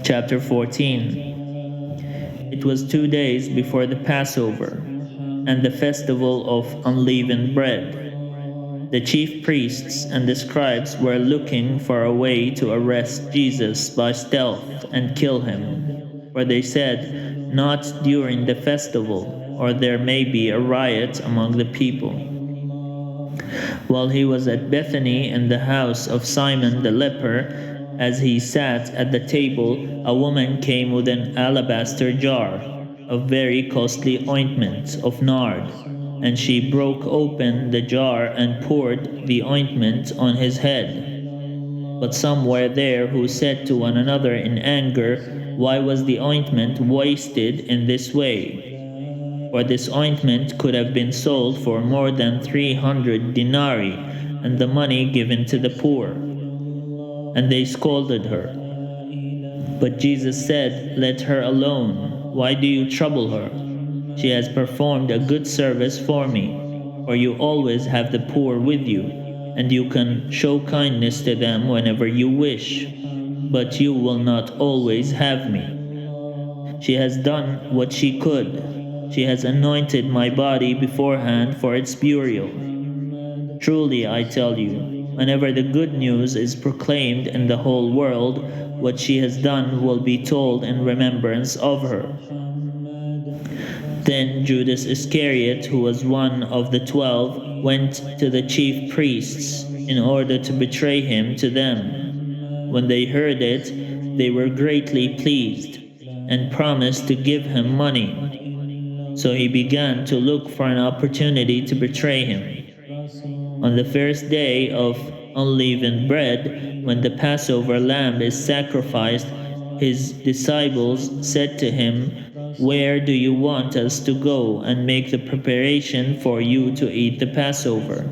Chapter 14. It was 2 days before the Passover, and the festival of unleavened bread. The chief priests and the scribes were looking for a way to arrest Jesus by stealth and kill him, for they said, "Not during the festival, or there may be a riot among the people." While he was at Bethany in the house of Simon the leper, as he sat at the table, a woman came with an alabaster jar of very costly ointment of nard, and she broke open the jar and poured the ointment on his head. But some were there who said to one another in anger, "Why was the ointment wasted in this way? For this ointment could have been sold for more than 300 denarii, and the money given to the poor." And they scolded her. But Jesus said, "Let her alone. Why do you trouble her? She has performed a good service for me. For you always have the poor with you, and you can show kindness to them whenever you wish. But you will not always have me. She has done what she could. She has anointed my body beforehand for its burial. Truly, I tell you, whenever the good news is proclaimed in the whole world, what she has done will be told in remembrance of her." Then Judas Iscariot, who was one of the 12, went to the chief priests in order to betray him to them. When they heard it, they were greatly pleased and promised to give him money. So he began to look for an opportunity to betray him. On the first day of unleavened bread, when the Passover lamb is sacrificed, his disciples said to him, "Where do you want us to go and make the preparation for you to eat the Passover?"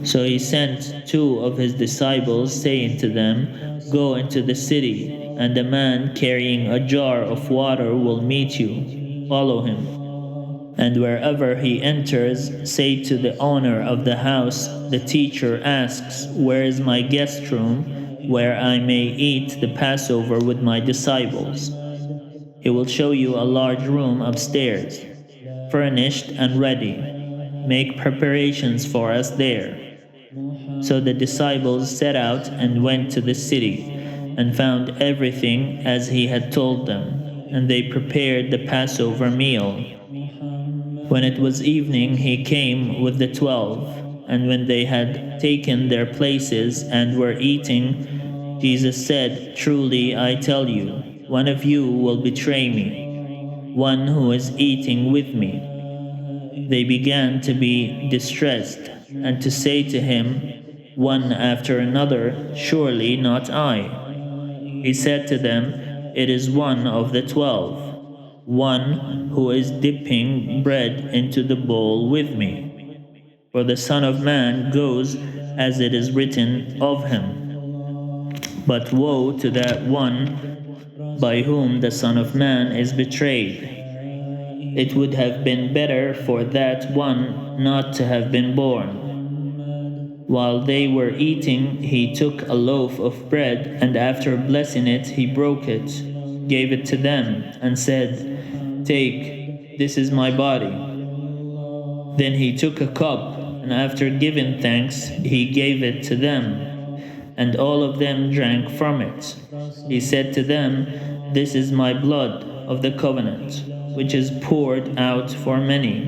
So he sent 2 of his disciples, saying to them, "Go into the city, and a man carrying a jar of water will meet you. Follow him. And wherever he enters, say to the owner of the house, 'The teacher asks, where is my guest room, where I may eat the Passover with my disciples?' He will show you a large room upstairs, furnished and ready. Make preparations for us there." So the disciples set out and went to the city, and found everything as he had told them, and they prepared the Passover meal. When it was evening, he came with the 12, and when they had taken their places and were eating, Jesus said, "Truly I tell you, one of you will betray me, one who is eating with me." They began to be distressed, and to say to him, one after another, "Surely not I." He said to them, "It is one of the 12, one who is dipping bread into the bowl with me. For the Son of Man goes as it is written of him. But woe to that one by whom the Son of Man is betrayed. It would have been better for that one not to have been born." While they were eating, he took a loaf of bread, and after blessing it, he broke it, gave it to them, and said, "Take, this is my body." Then he took a cup, and after giving thanks, he gave it to them, and all of them drank from it. He said to them, "This is my blood of the covenant, which is poured out for many.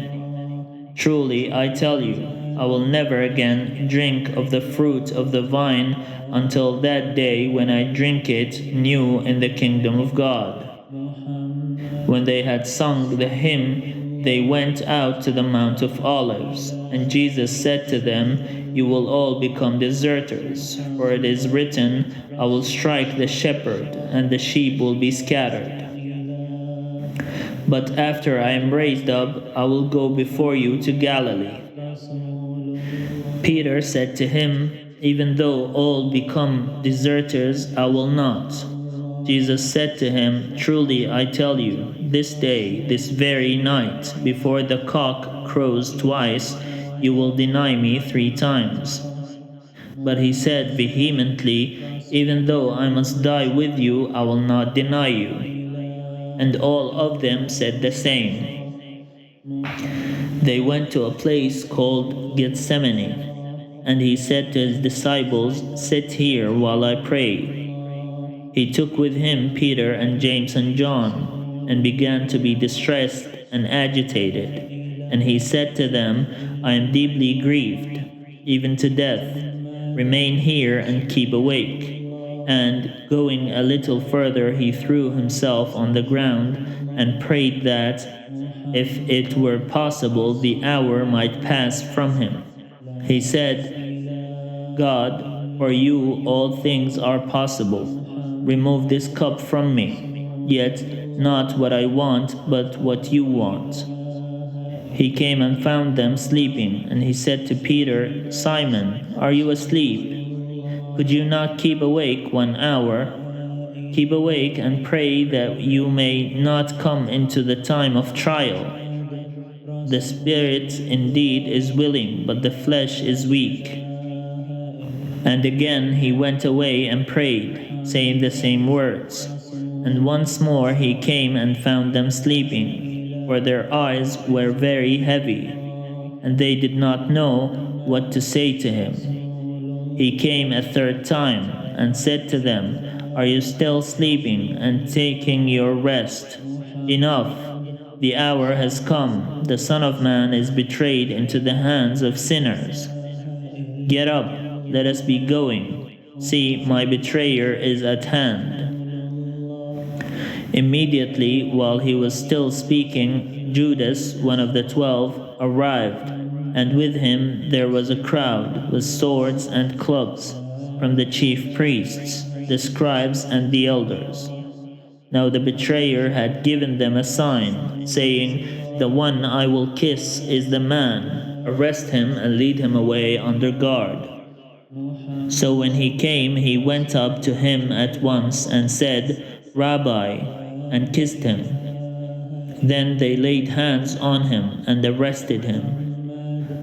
Truly, I tell you, I will never again drink of the fruit of the vine until that day when I drink it new in the kingdom of God." When they had sung the hymn, they went out to the Mount of Olives, and Jesus said to them, "You will all become deserters, for it is written, 'I will strike the shepherd, and the sheep will be scattered.' But after I am raised up, I will go before you to Galilee." Peter said to him, "Even though all become deserters, I will not." Jesus said to him, "Truly I tell you, this day, this very night, before the cock crows twice, you will deny me 3 times." But he said vehemently, "Even though I must die with you, I will not deny you." And all of them said the same. They went to a place called Gethsemane, and he said to his disciples, "Sit here while I pray." He took with him Peter and James and John, and began to be distressed and agitated. And he said to them, "I am deeply grieved, even to death. Remain here and keep awake." And going a little further, he threw himself on the ground and prayed that, if it were possible, the hour might pass from him. He said, "God, for you all things are possible. Remove this cup from me, yet not what I want, but what you want." He came and found them sleeping, and he said to Peter, "Simon, are you asleep? Could you not keep awake 1 hour? Keep awake and pray that you may not come into the time of trial. The spirit indeed is willing, but the flesh is weak." And again he went away and prayed, saying the same words. And once more he came and found them sleeping, for their eyes were very heavy, and they did not know what to say to him. He came a third time and said to them, "Are you still sleeping and taking your rest? Enough! The hour has come. The Son of Man is betrayed into the hands of sinners. Get up, let us be going. See, my betrayer is at hand." Immediately, while he was still speaking, Judas, one of the 12, arrived, and with him there was a crowd with swords and clubs from the chief priests, the scribes, and the elders. Now the betrayer had given them a sign, saying, "The one I will kiss is the man. Arrest him and lead him away under guard." So when he came, he went up to him at once and said, "Rabbi," and kissed him. Then they laid hands on him and arrested him.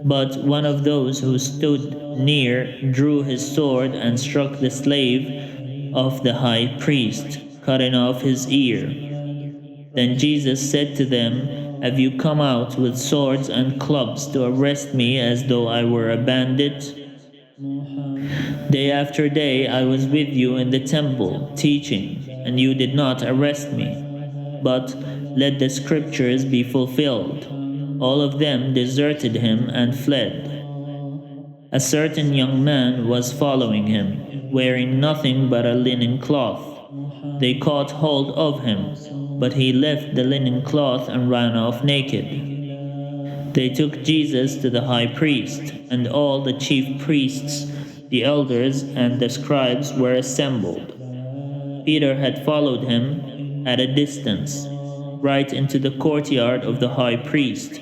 But one of those who stood near drew his sword and struck the slave of the high priest, cutting off his ear. Then Jesus said to them, "Have you come out with swords and clubs to arrest me as though I were a bandit? Day after day I was with you in the temple, teaching, and you did not arrest me. But let the scriptures be fulfilled." All of them deserted him and fled. A certain young man was following him, wearing nothing but a linen cloth. They caught hold of him, but he left the linen cloth and ran off naked. They took Jesus to the high priest, and all the chief priests, the elders, and the scribes were assembled. Peter had followed him at a distance, right into the courtyard of the high priest,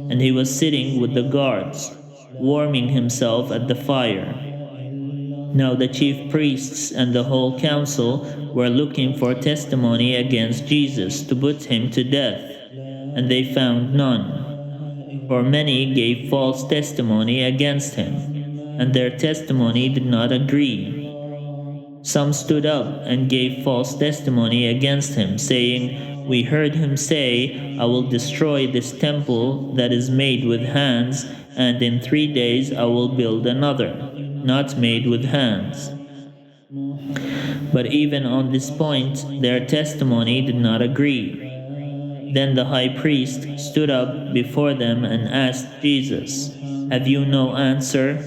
and he was sitting with the guards, warming himself at the fire. Now the chief priests and the whole council were looking for testimony against Jesus to put him to death, and they found none. For many gave false testimony against him, and their testimony did not agree. Some stood up and gave false testimony against him, saying, "We heard him say, 'I will destroy this temple that is made with hands, and in 3 days I will build another, not made with hands.'" But even on this point, their testimony did not agree. Then the high priest stood up before them and asked Jesus, "Have you no answer?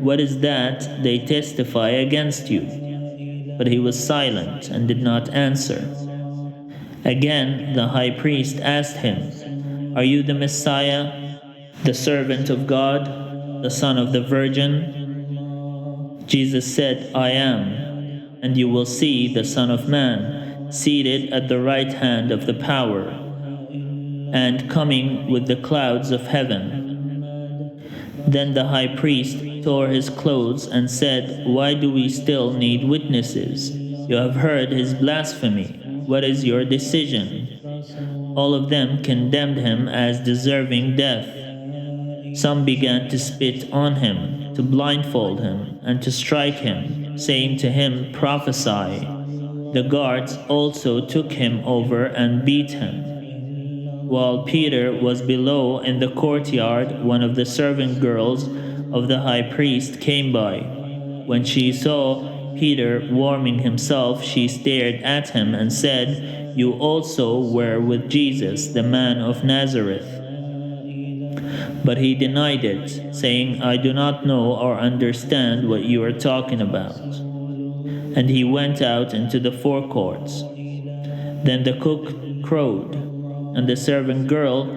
What is that they testify against you?" But he was silent and did not answer. Again the high priest asked him, "Are you the Messiah, the servant of God, the Son of the Virgin?" Jesus said, "I am, and you will see the Son of Man seated at the right hand of the power, and coming with the clouds of heaven." Then the high priest tore his clothes and said, "Why do we still need witnesses? You have heard his blasphemy. What is your decision?" All of them condemned him as deserving death. Some began to spit on him, to blindfold him, and to strike him, saying to him, "Prophesy." The guards also took him over and beat him. While Peter was below in the courtyard, one of the servant girls of the high priest came by. When she saw Peter warming himself, she stared at him and said, "You also were with Jesus, the man of Nazareth." But he denied it, saying, "I do not know or understand what you are talking about." And he went out into the forecourts. Then the cock crowed, and the servant girl,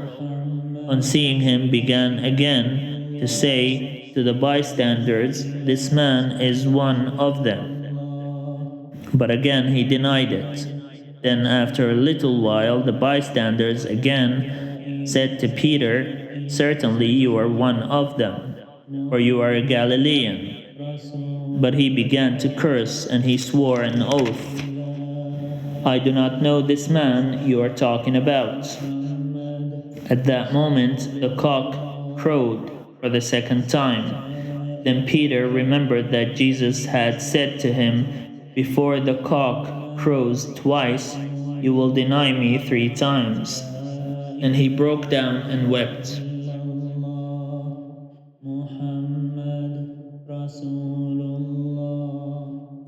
on seeing him, began again to say to the bystanders, "This man is one of them." But again he denied it. Then after a little while the bystanders again said to Peter, "Certainly you are one of them, for you are a Galilean." But he began to curse, and he swore an oath, "I do not know this man you are talking about." At that moment the cock crowed for the second time. Then Peter remembered that Jesus had said to him, "Before the cock crows twice, you will deny me 3 times." And he broke down and wept.